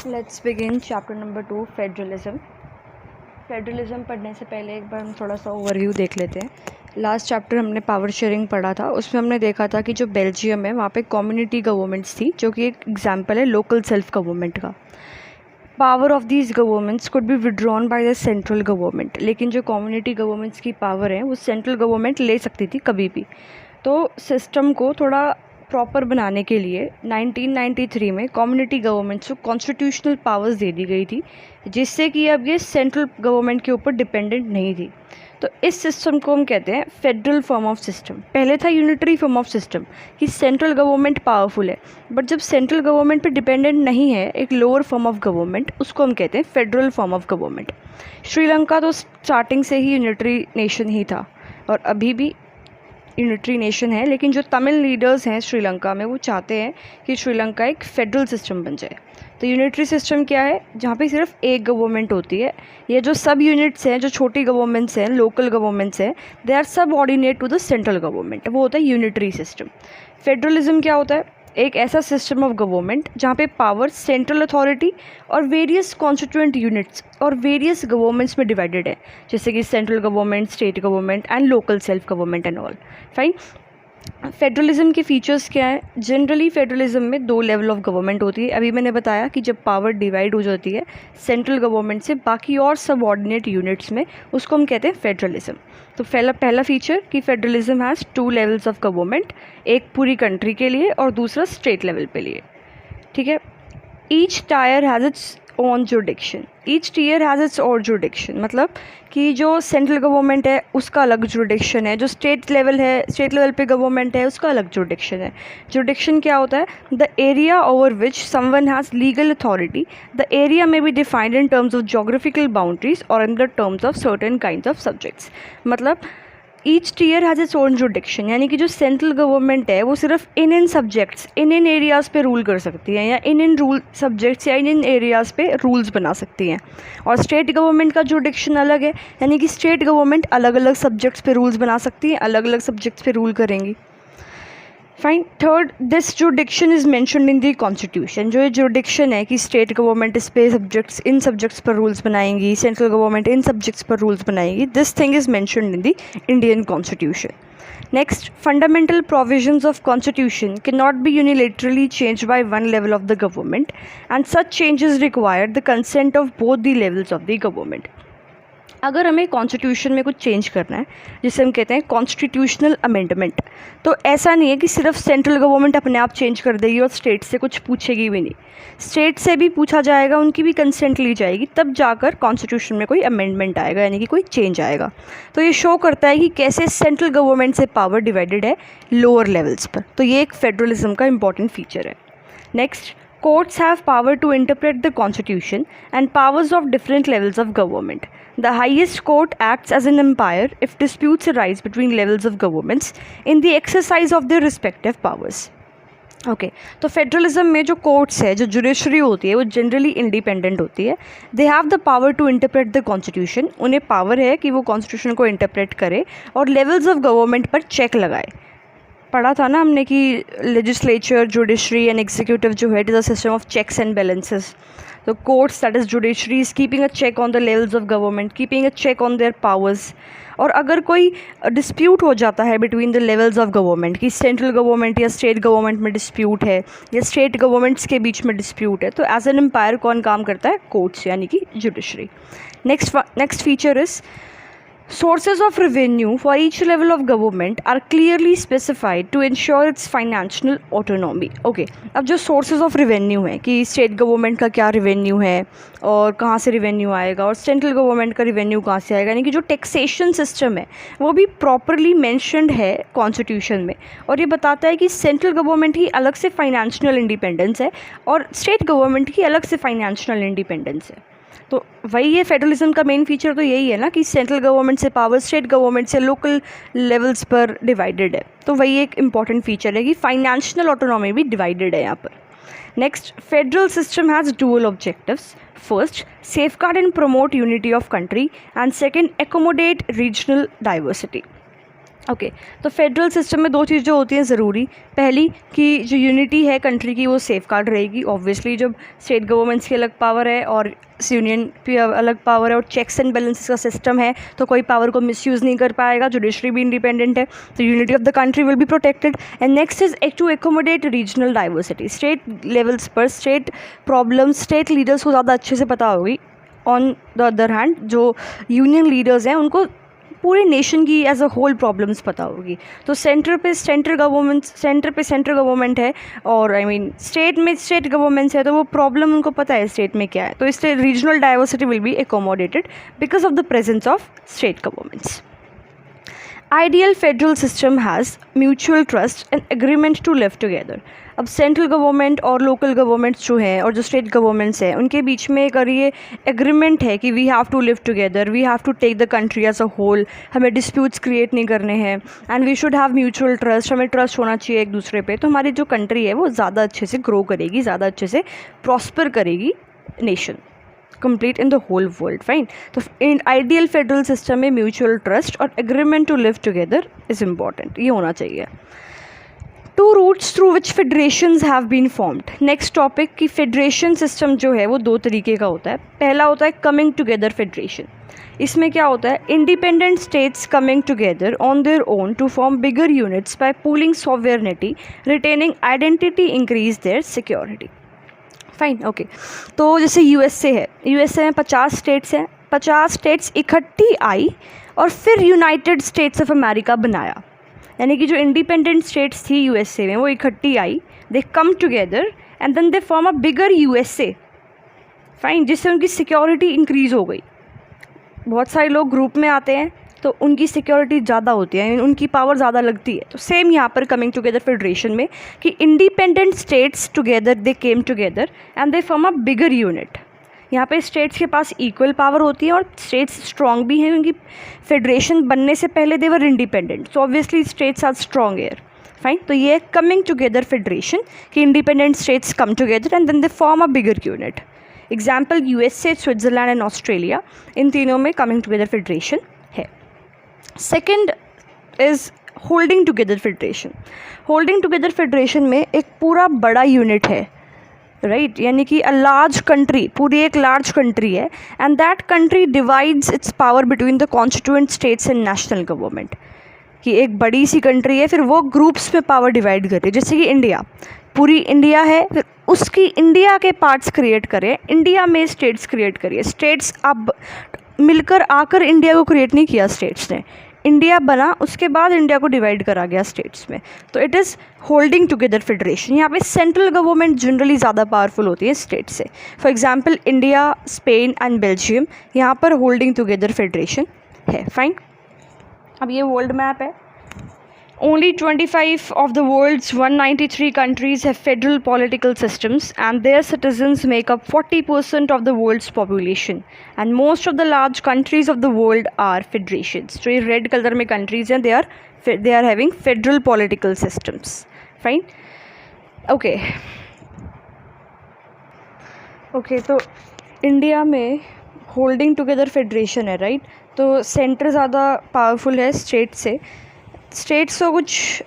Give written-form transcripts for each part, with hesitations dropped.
Let's begin chapter number 2 federalism. Federalism पढ़ने से पहले एक बार हम थोड़ा सा ओवरव्यू देख लेते हैं। लास्ट चैप्टर हमने पावर शेयरिंग पढ़ा था, उसमें हमने देखा था कि जो बेल्जियम है वहाँ पे कम्युनिटी गवर्नमेंट्स थी, जो कि एक एग्जांपल है लोकल सेल्फ गवर्नमेंट का। Power of these governments could be withdrawn by the central government, लेकिन जो कम्युनिटी गवर्नमेंट्स की पावर है वो सेंट्रल गवर्नमेंट ले सकती थी कभी भी। तो सिस्टम को थोड़ा प्रॉपर बनाने के लिए 1993 में कम्युनिटी गवर्नमेंट्स को कॉन्स्टिट्यूशनल पावर्स दे दी गई थी, जिससे कि अब ये सेंट्रल गवर्नमेंट के ऊपर डिपेंडेंट नहीं थी। तो इस सिस्टम को हम कहते हैं फेडरल फॉर्म ऑफ सिस्टम। पहले था यूनिटरी फॉर्म ऑफ सिस्टम कि सेंट्रल गवर्नमेंट पावरफुल है, बट जब सेंट्रल गवर्नमेंट पे डिपेंडेंट नहीं है एक लोअर फॉर्म ऑफ गवर्नमेंट, उसको हम कहते हैं federal form of government. Sri Lanka तो स्टार्टिंग से ही यूनिटरी नेशन ही था और अभी भी यूनिटरी नेशन है, लेकिन जो तमिल लीडर्स हैं श्रीलंका में वो चाहते हैं कि श्रीलंका एक फेडरल सिस्टम बन जाए। तो यूनिटरी सिस्टम क्या है, जहाँ पे सिर्फ एक गवर्नमेंट होती है। ये जो सब यूनिट्स हैं, जो छोटी गवर्नमेंट्स हैं, लोकल गवर्नमेंट्स हैं, they are subordinate to the central government, वो होता है यूनिटरी सिस्टम। फेडरलिज्म क्या होता है, एक ऐसा सिस्टम ऑफ गवर्नमेंट जहाँ पे पावर सेंट्रल अथॉरिटी और वेरियस कॉन्स्टिट्यूएंट यूनिट्स और वेरियस गवर्नमेंट्स में डिवाइडेड है, जैसे कि central government, state government and local self government and all. Fine. Federalism के फीचर्स क्या है? जनरली फेडरलिज्म में 2 लेवल ऑफ गवर्नमेंट होती है। अभी मैंने बताया कि जब पावर डिवाइड हो जाती है सेंट्रल गवर्नमेंट से बाकी और सबऑर्डिनेट यूनिट्स में, उसको हम कहते हैं फेडरलिज्म। तो पहला फीचर कि federalism has 2 levels of government, एक पूरी कंट्री के लिए और दूसरा स्टेट लेवल पे लिए। ठीक है। Each tier has its own jurisdiction. Each tier has its own jurisdiction, मतलब कि जो सेंट्रल गवर्नमेंट है उसका अलग जुरिडिक्शन है, जो स्टेट लेवल पे गवर्नमेंट है उसका अलग जुरिडिक्शन है। जुरिडिक्शन क्या होता है? The area over which someone has legal authority. The area में be defined in terms of geographical boundaries और in the terms of certain kind of subjects. मतलब each tier has its own jurisdiction, यानी कि जो central government है वो सिर्फ इन सब्जेक्ट्स, इन एरियाज़ पे रूल कर सकती है, या इन रूल सब्जेक्ट्स या इन एरियाज़ पे रूल्स बना सकती हैं। और स्टेट गवर्नमेंट का जुरिडिक्शन अलग है, यानी कि स्टेट गवर्नमेंट अलग अलग सब्जेक्ट्स पे रूल्स बना सकती हैं, अलग अलग सब्जेक्ट्स पे रूल करेंगी। Fine. Third, this jurisdiction is mentioned in the constitution. जो ये जुरिडिक्शन है कि स्टेट गवर्नमेंट इस पे इन सब्जेक्ट्स पर रूल्स बनाएंगी, सेंट्रल गवर्नमेंट इन सब्जेक्ट्स पर रूल्स बनाएगी, this thing is mentioned in the Indian constitution. Next, fundamental provisions of constitution cannot be unilaterally changed by one level of the government, and such changes require the consent of both the levels of the government. अगर हमें constitution में कुछ change करना है, जिसे हम कहते हैं कॉन्स्टिट्यूशनल अमेंडमेंट, तो ऐसा नहीं है कि सिर्फ सेंट्रल गवर्नमेंट अपने आप चेंज कर देगी और स्टेट से कुछ पूछेगी भी नहीं। स्टेट से भी पूछा जाएगा, उनकी भी कंसेंट ली जाएगी, तब जाकर कॉन्स्टिट्यूशन में कोई अमेंडमेंट आएगा, यानी कि कोई चेंज आएगा। तो ये शो करता है कि कैसे सेंट्रल गवर्नमेंट से पावर डिवाइडेड है लोअर लेवल्स पर। तो ये एक फेडरलिज्म का इंपॉर्टेंट फीचर है। Next, courts have power to interpret the constitution and powers of different levels of government. The highest court acts as an umpire if disputes arise between levels of governments in the exercise of their respective powers. Okay तो federalism में जो courts है, जो judiciary होती है, वो generally independent होती है। They have the power to interpret the constitution. उन्हें पावर है कि वो कॉन्स्टिट्यूशन को इंटरप्रेट करे और लेवल्स ऑफ गवर्नमेंट पर चेक लगाए। पढ़ा था ना हमने कि लेजिस्लेचर, जुडिशरी एंड एग्जीक्यूटिव जो है, it is a system of checks and balances. तो courts, that is judiciary, is keeping a check on the levels of government, keeping a check on their powers. और अगर कोई dispute हो जाता है between the levels of government, कि central government या state government में डिस्प्यूट है या स्टेट गवर्नमेंट्स के बीच में डिस्प्यूट है, तो एज एन एम्पायर कौन काम करता है? कोर्ट्स, यानी कि judiciary. Next feature is sources of revenue for each level of government are clearly specified to ensure its financial autonomy. Okay, अब जो sources of revenue है कि स्टेट गवर्नमेंट का क्या रेवेन्यू है और कहाँ से रेवेन्यू आएगा, और सेंट्रल गवर्नमेंट का रेवेन्यू कहाँ से आएगा, यानी कि जो टैक्सेशन सिस्टम है वो भी प्रॉपरली मैंशनड है कॉन्स्टिट्यूशन में। और ये बताता है कि सेंट्रल गवर्नमेंट ही अलग से फाइनेंशियल इंडिपेंडेंस है और स्टेट गवर्नमेंट की अलग से फाइनेंशियल इंडिपेंडेंस है। तो वही है फेडरलिज्म का मेन फीचर, तो यही है ना कि सेंट्रल गवर्नमेंट से पावर स्टेट गवर्नमेंट से लोकल लेवल्स पर डिवाइडेड है। तो वही एक इंपॉर्टेंट फीचर है कि फाइनेंशियल ऑटोनॉमी भी डिवाइडेड है यहाँ पर। Next, federal system has dual objectives. First, safeguard and promote unity of country, and second, accommodate regional diversity. Okay तो फेडरल सिस्टम में दो चीज़ जो होती हैं ज़रूरी, पहली कि जो यूनिटी है कंट्री की वो सेफ गार्ड रहेगी। ऑब्वियसली जब स्टेट गवर्नमेंट्स की अलग पावर है और यूनियन की अलग पावर है और चेक्स एंड बैलेंसेस का सिस्टम है तो कोई पावर को मिसयूज़ नहीं कर पाएगा, जुडिशरी भी इंडिपेंडेंट है, तो unity of the country will be protected. And next is to accommodate regional diversity, state levels पर स्टेट प्रॉब्लम्स स्टेट लीडर्स को ज़्यादा अच्छे से पता होगी। ऑन द अदर हैंड जो यूनियन लीडर्स हैं उनको पूरे नेशन की एज अ होल प्रॉब्लम्स पता होगी। तो सेंटर पे सेंट्रल गवर्नमेंट है और स्टेट में स्टेट गवर्नमेंट्स है, तो वो प्रॉब्लम उनको पता है स्टेट में क्या है, तो इसलिए regional diversity will be accommodated because of the presence of state governments. Ideal federal system has mutual trust and agreement to live together. अब सेंट्रल गवर्नमेंट और लोकल गवर्नमेंट्स जो हैं और जो स्टेट गवर्नमेंट्स हैं उनके बीच में एक ये एग्रीमेंट है कि we have to live together, we have to take the country as a whole, हमें डिस्प्यूट्स क्रिएट नहीं करने हैं and we should have mutual trust, हमें ट्रस्ट होना चाहिए एक दूसरे पे, तो हमारी जो कंट्री है वो ज़्यादा अच्छे से ग्रो करेगी, ज़्यादा अच्छे से प्रॉस्पर करेगी nation complete in the whole world. Fine, तो इन आइडियल फेडरल सिस्टम में म्यूचुअल ट्रस्ट और agreement to live together is important, ये होना चाहिए। Two routes through which federations have been formed. Next topic कि फेडरेशन सिस्टम जो है वो दो तरीके का होता है। पहला होता है कमिंग टुगेदर फेडरेशन। इसमें क्या होता है, independent states coming together on their own to form bigger units by pooling sovereignty, retaining identity, increase their security. Fine, okay, तो जैसे यूएसए है, यूएसए में 50 स्टेट्स हैं, 50 स्टेट्स इकट्ठी आई और फिर यूनाइटेड स्टेट्स ऑफ अमेरिका बनाया, यानी कि जो इंडिपेंडेंट स्टेट्स थी यूएसए में वो इकट्ठी आई, they come together and then they form a bigger USA. Fine, जिससे उनकी सिक्योरिटी इंक्रीज़ हो गई। बहुत सारे लोग ग्रुप में आते हैं तो उनकी सिक्योरिटी ज़्यादा होती है, उनकी पावर ज़्यादा लगती है। तो सेम यहाँ पर कमिंग टुगेदर फेडरेशन में कि independent states together they came together and they form a bigger unit. यहाँ पे स्टेट्स के पास इक्वल पावर होती है और स्टेट्स स्ट्रॉन्ग भी हैं क्योंकि फेडरेशन बनने से पहले they were independent, so obviously states are strong air. Fine, तो ये कमिंग टुगेदर फेडरेशन कि independent states come together and then they form a bigger unit. Example USA, Switzerland and Australia, इन तीनों में कमिंग टुगेदर फेडरेशन है। Second is holding together federation. Holding together federation में एक पूरा बड़ा यूनिट है, राइट, यानी कि अ लार्ज कंट्री, पूरी एक लार्ज कंट्री है and that country divides it's power between the constituent states and national government. कि एक बड़ी सी कंट्री है, फिर वो ग्रुप्स में पावर डिवाइड कर रही है। जैसे कि इंडिया, पूरी इंडिया है, फिर उसकी इंडिया के पार्ट्स क्रिएट करें, इंडिया में स्टेट्स क्रिएट करिए। स्टेट्स अब मिलकर आकर इंडिया को क्रिएट नहीं किया स्टेट्स ने, इंडिया बना उसके बाद इंडिया को डिवाइड करा गया स्टेट्स में, तो it is holding together federation. यहाँ पे सेंट्रल गवर्नमेंट जनरली ज़्यादा पावरफुल होती है स्टेट से। For example India, Spain and Belgium, यहाँ पर होल्डिंग टुगेदर फेडरेशन है। फाइन, अब ये वर्ल्ड मैप है। Only 25 of the world's 193 countries have federal political systems and their citizens make up 40% of the world's population. And most of the large countries of the world are federations. So, ये red color में countries हैं, they are having federal political systems. Fine? Okay. Okay, तो India में holding together federation है, right. तो centre ज़्यादा powerful है state से। स्टेट्स तो कुछ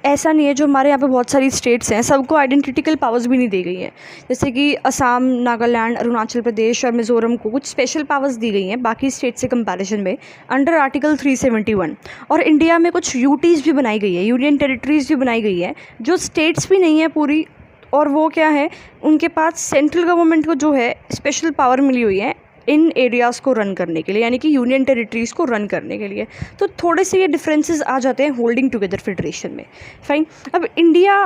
ऐसा नहीं है, जो हमारे यहाँ पे बहुत सारी स्टेट्स हैं सबको आइडेंटिटिकल पावर्स भी नहीं दी गई हैं। जैसे कि असम, नागालैंड, अरुणाचल प्रदेश और मिज़ोरम को कुछ स्पेशल पावर्स दी गई हैं बाकी स्टेट से कंपैरिजन में अंडर आर्टिकल 371। और इंडिया में कुछ यूटीज़ भी बनाई गई है, यूनियन टेरिटरीज़ भी बनाई गई है जो स्टेट्स भी नहीं है पूरी, और वो क्या है, उनके पास सेंट्रल गवर्नमेंट को जो है स्पेशल पावर मिली हुई है इन एरियाज़ को रन करने के लिए, यानी कि यूनियन टेरिटरीज़ को रन करने के लिए। तो थोड़े से ये डिफरेंसेस आ जाते हैं होल्डिंग टुगेदर फेडरेशन में। फाइन, अब इंडिया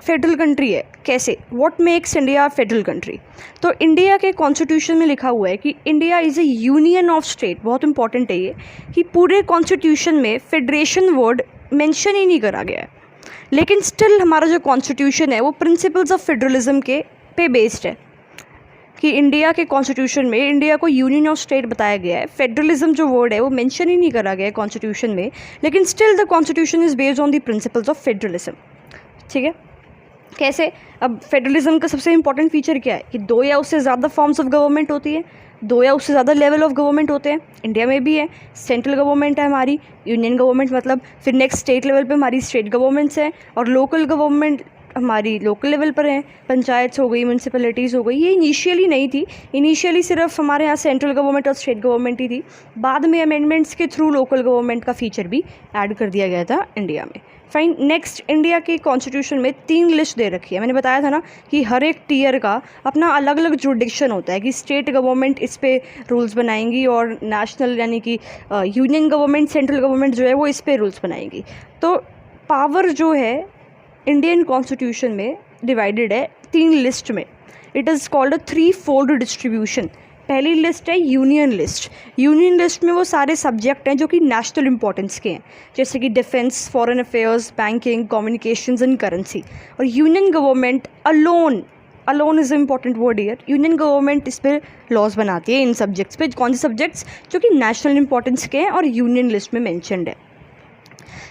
फेडरल कंट्री है कैसे, what makes India federal country. तो इंडिया के कॉन्स्टिट्यूशन में लिखा हुआ है कि India is A union of state. बहुत इंपॉर्टेंट है ये कि पूरे कॉन्स्टिट्यूशन में फेडरेशन वर्ड मेंशन ही नहीं करा गया है, लेकिन स्टिल हमारा जो कॉन्स्टिट्यूशन है वो प्रिंसिपल्स ऑफ फेडरलिज्म के पे बेस्ड है कि इंडिया के कॉन्स्टिट्यूशन में इंडिया को यूनियन ऑफ स्टेट बताया गया है। फेडरलिज्म जो वर्ड है वो मेंशन ही नहीं करा गया है कॉन्स्टिट्यूशन में, लेकिन still the constitution is based on the principles of federalism. ठीक है, कैसे? अब फेडरलिज्म का सबसे इंपॉर्टेंट फीचर क्या है कि 2 या उससे ज़्यादा फॉर्म्स ऑफ गवर्नमेंट होती है, 2 या उससे ज़्यादा लेवल ऑफ गवर्नमेंट होते हैं। इंडिया में भी है, सेंट्रल गवर्नमेंट है हमारी, यूनियन गवर्नमेंट, मतलब फिर नेक्स्ट स्टेट लेवल पे हमारी स्टेट गवर्नमेंट्स हैं, और लोकल गवर्नमेंट हमारी लोकल लेवल पर हैं, पंचायत हो गई, म्यूनसिपैलिटीज़ हो गई। ये इनिशियली नहीं थी, इनिशियली सिर्फ हमारे यहाँ सेंट्रल गवर्नमेंट और स्टेट गवर्नमेंट ही थी। बाद में अमेंडमेंट्स के थ्रू लोकल गवर्नमेंट का फीचर भी ऐड कर दिया गया था इंडिया में। फाइन, नेक्स्ट, इंडिया के कॉन्स्टिट्यूशन में 3 लिस्ट दे रखी है। मैंने बताया था ना कि हर एक टीयर का अपना अलग अलग जुरिडिक्शन होता है, कि स्टेट गवर्नमेंट इस पे रूल्स बनाएंगी और नेशनल यानी कि यूनियन गवर्नमेंट, सेंट्रल गवर्नमेंट जो है वो इस पे रूल्स बनाएंगी। तो पावर जो है इंडियन कॉन्स्टिट्यूशन में डिवाइडेड है 3 लिस्ट में। It is called a 3-fold distribution. पहली लिस्ट है यूनियन लिस्ट। यूनियन लिस्ट में वो सारे सब्जेक्ट हैं जो कि नेशनल इंपॉर्टेंस के हैं, जैसे कि defence, foreign affairs, banking, communications and currency. और union government alone is important word here. Union government इस पर लॉज बनाती है इन सब्जेक्ट्स पे। कौन से सब्जेक्ट्स? जो कि नेशनल इंपॉर्टेंस के हैं और यूनियन लिस्ट में मैंशनड है।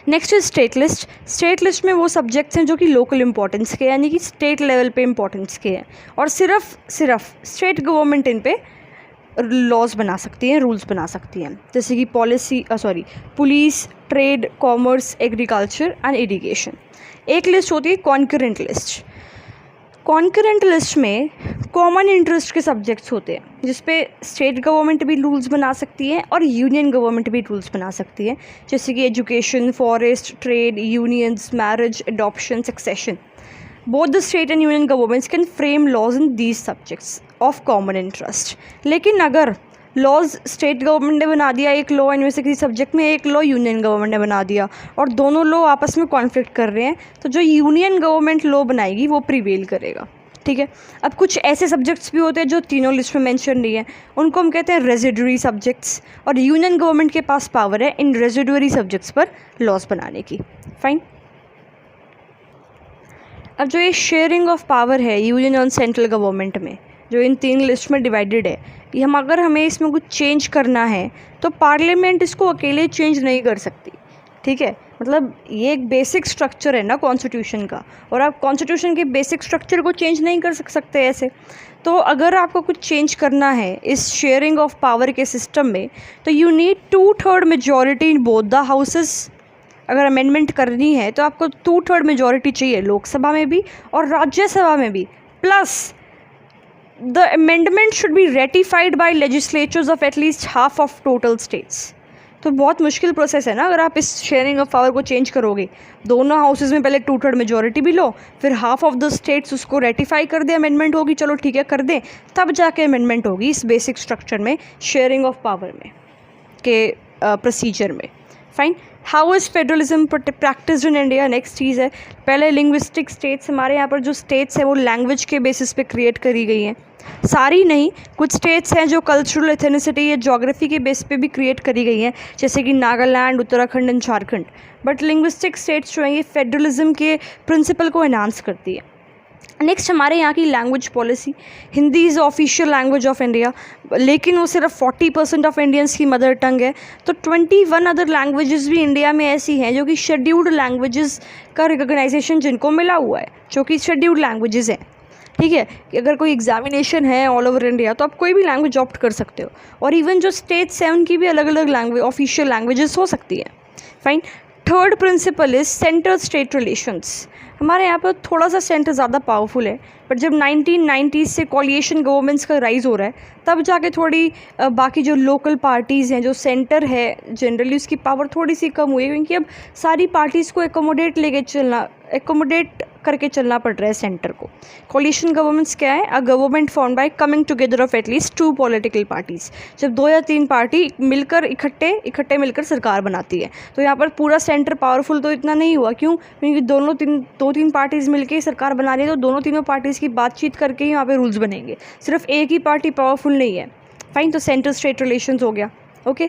Next is state list. State list में वो सब्जेक्ट्स हैं जो कि लोकल इंपॉर्टेंस के, यानी कि स्टेट लेवल पे इंपॉर्टेंस के हैं, और सिर्फ स्टेट गवर्नमेंट इन पे लॉज बना सकती हैं, रूल्स बना सकती हैं, जैसे कि police, trade, commerce, agriculture and irrigation. एक लिस्ट होती है कॉन्करेंट लिस्ट। कॉन्करेंट लिस्ट में कॉमन इंटरेस्ट के सब्जेक्ट्स होते हैं, जिस पे स्टेट गवर्नमेंट भी रूल्स बना सकती है और यूनियन गवर्नमेंट भी रूल्स बना सकती है, जैसे कि education, forest, trade, unions, marriage, adoption, succession. Both the state and union governments can frame laws in these subjects of common interest. लेकिन अगर लॉज स्टेट गवर्नमेंट ने बना दिया एक लॉ, इनमें से किसी सब्जेक्ट में एक लॉ यूनियन गवर्नमेंट ने बना दिया, और दोनों लॉ आपस में कॉन्फ्लिक्ट कर रहे हैं, तो जो यूनियन गवर्नमेंट लॉ बनाएगी वो प्रिवेल करेगा। ठीक है। अब कुछ ऐसे सब्जेक्ट्स भी होते हैं जो तीनों लिस्ट में मेंशन नहीं है, उनको हम कहते हैं रेजिडुअरी सब्जेक्ट्स, और यूनियन गवर्नमेंट के पास पावर है इन रेजिडुअरी सब्जेक्ट्स पर लॉज बनाने की। फाइन। अब जो ये शेयरिंग ऑफ पावर है यूनियन और सेंट्रल गवर्नमेंट में, जो इन 3 लिस्ट में डिवाइडेड है, ये अगर हमें इसमें कुछ चेंज करना है तो पार्लियामेंट इसको अकेले चेंज नहीं कर सकती। ठीक है, मतलब ये एक बेसिक स्ट्रक्चर है ना कॉन्स्टिट्यूशन का, और आप कॉन्स्टिट्यूशन के बेसिक स्ट्रक्चर को चेंज नहीं कर सकते ऐसे। तो अगर आपको कुछ चेंज करना है इस शेयरिंग ऑफ पावर के सिस्टम में, तो you need 2/3 majority in both the houses. अगर अमेंडमेंट करनी है तो आपको 2/3 मेजॉरिटी चाहिए लोकसभा में भी और राज्यसभा में भी, plus the amendment should be ratified by legislatures of at least half of total states. तो बहुत मुश्किल प्रोसेस है ना अगर आप इस शेयरिंग ऑफ पावर को चेंज करोगे। दोनों हाउसेज में पहले 2/3 मेजॉरिटी भी लो, फिर हाफ ऑफ द स्टेट्स उसको रेटिफाई कर दे, अमेंडमेंट होगी, चलो ठीक है कर दें, तब जाके अमेंडमेंट होगी इस बेसिक स्ट्रक्चर में, शेयरिंग ऑफ पावर में के प्रोसीजर में। Fine. How is federalism practised in India? Next चीज़ है, पहले लिंग्विस्टिक स्टेट्स, हमारे यहाँ पर जो स्टेट्स हैं वो लैंग्वेज के बेसिस पे क्रिएट करी गई हैं, सारी नहीं, कुछ स्टेट्स हैं जो कल्चरल एथेनिसिटी या ज्योग्राफी के बेस पे भी क्रिएट करी गई हैं, जैसे कि Nagaland, Uttarakhand and Jharkhand. But linguistic states जो हैं ये फेडरलिज्म के प्रिंसिपल को एनहांस करती है। नेक्स्ट हमारे यहाँ की language policy, Hindi is official language of India, लेकिन वो सिर्फ 40% ऑफ इंडियंस की मदर टंग है। तो 21 अदर लैंग्वेजेस भी इंडिया में ऐसी हैं जो कि शेड्यूल्ड लैंग्वेजेस का रिकॉग्नाइजेशन जिनको मिला हुआ है, जो कि शेड्यूल्ड लैंग्वेजेस हैं। ठीक है, कि अगर कोई एग्जामिनेशन है ऑल ओवर इंडिया तो आप कोई भी लैंग्वेज ऑप्ट कर सकते हो, और इवन जो स्टेट्स हैं उनकी भी अलग अलग लैंग्वेज ऑफिशियल लैंग्वेजेस हो सकती है। Fine. Third principal is centre state relations. हमारे यहाँ पर थोड़ा सा सेंटर ज़्यादा पावरफुल है, बट जब 1990s से कोलिएशन गवर्नमेंट्स का राइज हो रहा है तब जाके थोड़ी बाकी जो लोकल पार्टीज़ हैं, जो सेंटर है जनरली उसकी पावर थोड़ी सी कम हुई है, क्योंकि अब सारी पार्टीज़ को एकोमोडेट करके चलना पड़ रहा है सेंटर को। कोलिशन गवर्नमेंट्स क्या है? A government form by coming together of at least 2 political parties. जब 2 या 3 पार्टी मिलकर इकट्ठे मिलकर सरकार बनाती है। तो यहाँ पर पूरा सेंटर पावरफुल तो इतना नहीं हुआ, क्यों? क्योंकि 2-3 पार्टीज़ मिलकर सरकार बना रही है, तो दोनों तीनों पार्टीज़ की बातचीत करके ही यहाँ पे रूल्स बनेंगे, सिर्फ एक ही पार्टी पावरफुल नहीं है। फाइन। तो सेंटर स्टेट रिलेशंस हो गया। ओके।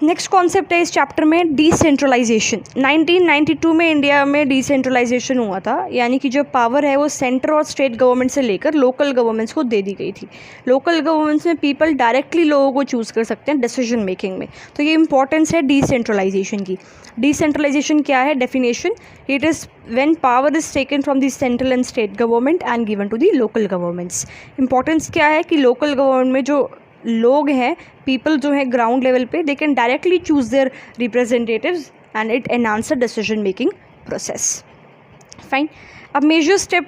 नेक्स्ट कॉन्सेप्ट है इस चैप्टर में डिसेंट्रलाइजेशन। 1992 में इंडिया में डिसेंट्रलाइजेशन हुआ था, यानी कि जो पावर है वो सेंटर और स्टेट गवर्नमेंट से लेकर लोकल गवर्नमेंट्स को दे दी गई थी। लोकल गवर्नमेंट्स में पीपल डायरेक्टली लोगों को चूज़ कर सकते हैं डिसीजन मेकिंग में, तो ये इंपॉर्टेंस है डिसेंट्रलाइजेशन की। डिसेंट्रलाइजेशन क्या है? Definition, it is when power is taken from the central and state government and given to the local governments. Importance क्या है कि लोकल गवर्नमेंट में जो लोग हैं, पीपल जो है ग्राउंड लेवल पे, they can directly choose their representatives and it enhance the decision making process. Fine. A major step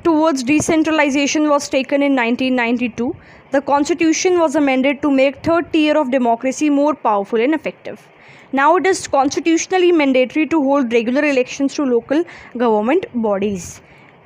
towards decentralization was taken in 1992. The constitution was amended to make third tier of democracy more powerful and effective. Now it is constitutionally mandatory to hold regular elections to local government bodies.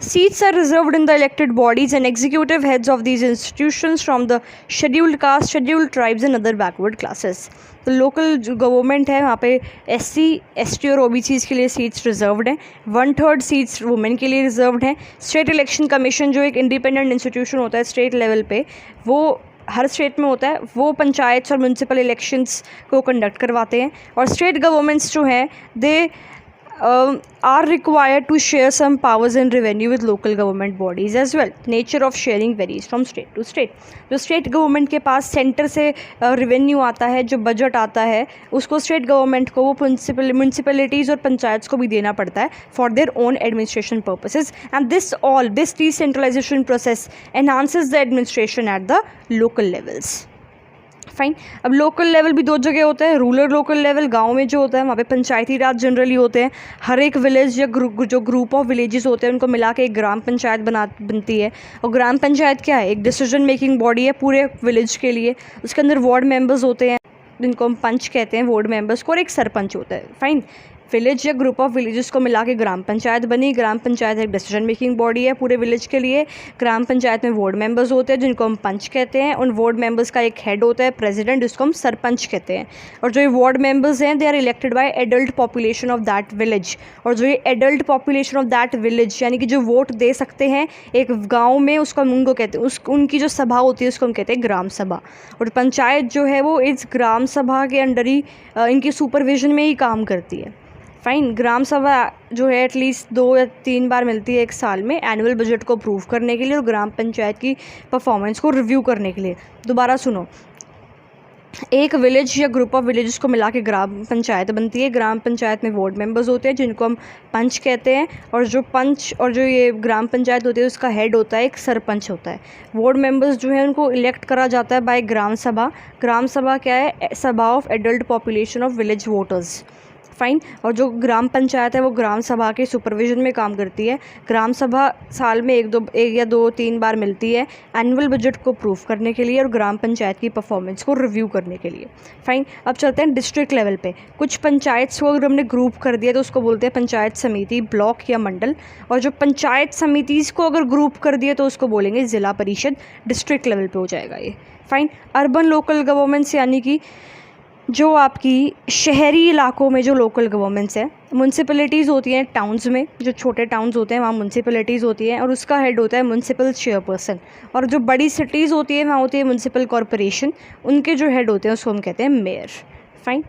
Seats are reserved in the elected bodies and executive heads of these institutions from the scheduled caste, scheduled tribes and other backward classes. तो local जो government है वहाँ पे SC, ST और OBCs के लिए seats reserved हैं, 1/3 seats women के लिए रिजर्व्ड हैं। स्टेट इलेक्शन कमीशन जो एक इंडिपेंडेंट इंस्टीट्यूशन होता है स्टेट लेवल पे, वो हर स्टेट में होता है, वो पंचायत और म्यूनसिपल इलेक्शंस को कंडक्ट करवाते हैं। और स्टेट गवर्नमेंट्स जो हैं दे are required to share some powers and revenue with local government bodies as well. Nature of sharing varies from state to state. जो स्टेट गवर्नमेंट के पास सेंटर से रेवेन्यू आता है, जो बजट आता है, उसको स्टेट गवर्नमेंट को वो म्यूनसिपलिटीज़ और पंचायत्स को भी देना पड़ता है for their own administration purposes, and this decentralisation process enhances the administration at the local levels. Fine. अब लोकल लेवल भी दो जगह होता है, रूरल लोकल लेवल गांव में जो होता है वहाँ पे पंचायती राज जनरली होते हैं। हर एक विलेज या जो ग्रुप ऑफ विलेजेस होते हैं उनको मिला के एक ग्राम पंचायत बनती है। और ग्राम पंचायत क्या है? एक डिसीजन मेकिंग बॉडी है पूरे विलेज के लिए। उसके अंदर वार्ड मेंबर्स होते हैं जिनको हम पंच कहते हैं, वार्ड मेंबर्स को, और एक सरपंच होता है। फाइन। विलेज या ग्रुप ऑफ विलेजेस को मिला के ग्राम पंचायत बनी। ग्राम पंचायत एक डिसीजन मेकिंग बॉडी है पूरे विलेज के लिए। ग्राम पंचायत में वार्ड मेंबर्स होते हैं जिनको हम पंच कहते हैं। उन वार्ड मेंबर्स का एक हेड होता है प्रेसिडेंट, जिसको हम सरपंच कहते हैं। और जो ये वार्ड मेंबर्स हैं they are elected by adult population of that village. और जो ये adult population of that village, यानी कि जो वोट दे सकते हैं एक गाँव में, उसको हम उनको कहते हैं, उनकी जो सभा होती है उसको हम कहते हैं ग्राम सभा। और पंचायत जो है वो इस ग्राम सभा के अंडर ही इनकी सुपरविजन में ही काम करती है। फाइन। ग्राम सभा जो है एटलीस्ट 2 या 3 बार मिलती है एक साल में, एनुअल बजट को अप्रूव करने के लिए और ग्राम पंचायत की परफॉर्मेंस को रिव्यू करने के लिए। दोबारा सुनो, एक विलेज या ग्रुप ऑफ विलेजेस को मिला के ग्राम पंचायत बनती है। ग्राम पंचायत में वार्ड मेंबर्स होते हैं जिनको हम पंच कहते हैं। और जो पंच और जो ये ग्राम पंचायत होती है उसका हेड होता है एक सरपंच होता है। वार्ड मेंबर्स जो है उनको इलेक्ट करा जाता है बाय ग्राम सभा। ग्राम सभा क्या है? सभा of adult population of village voters. Fine. और जो ग्राम पंचायत है वो ग्राम सभा के सुपरविजन में काम करती है। ग्राम सभा साल में एक या 2-3 बार मिलती है एनुअल बजट को अप्रूव करने के लिए और ग्राम पंचायत की परफॉर्मेंस को रिव्यू करने के लिए। फाइन। अब चलते हैं डिस्ट्रिक्ट लेवल पे। कुछ पंचायत को अगर हमने ग्रुप कर दिया तो उसको बोलते हैं पंचायत समिति, ब्लॉक या मंडल। और जो पंचायत समितिज़ को अगर ग्रुप कर दिया तो उसको बोलेंगे ज़िला परिषद। डिस्ट्रिक्ट लेवल पे हो जाएगा ये। फाइन। अर्बन लोकल गवर्नमेंट्स, यानी कि जो आपकी शहरी इलाकों में जो लोकल गवर्नमेंट्स हैं। म्यूनसिपलिटीज़ होती हैं टाउन्स में, जो छोटे टाउन्स होते हैं वहाँ म्यूनसिपलिटीज़ होती हैं और उसका हेड होता है म्यूनसिपल चेयरपर्सन। और जो बड़ी सिटीज़ होती है वहाँ होती है म्यूनसिपल कॉरपोरेशन, उनके जो हेड होते हैं उसको हम कहते हैं मेयर। फाइन।